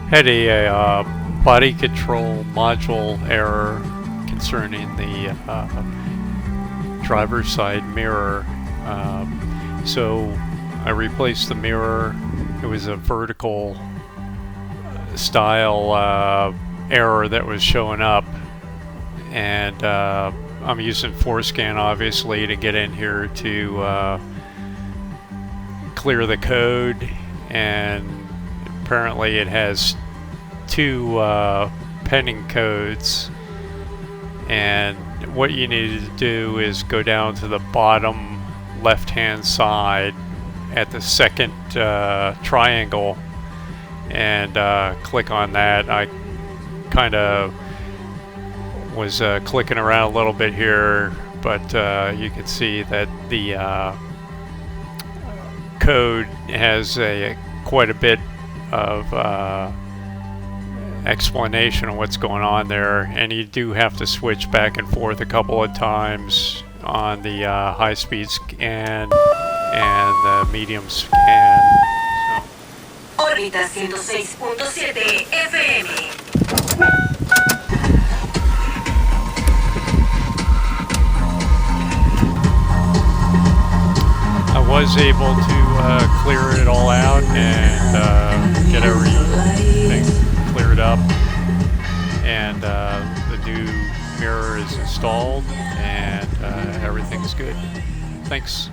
Had a body control module error concerning the driver's side mirror. So I replaced the mirror. It was a vertical style error that was showing up, and I'm using Forscan obviously to get in here to clear the code, and apparently it has two pending codes, and what you need to do is go down to the bottom left hand side at the second triangle and click on that. I kind of was clicking around a little bit here, but you can see that the code has quite a bit of explanation of what's going on there, and you do have to switch back and forth a couple of times on the high-speed scan and the medium scan. So. Órbita 106.7 FM. I was able to clear it all out and get everything cleared up, and the new mirror is installed, and everything's good. Thanks.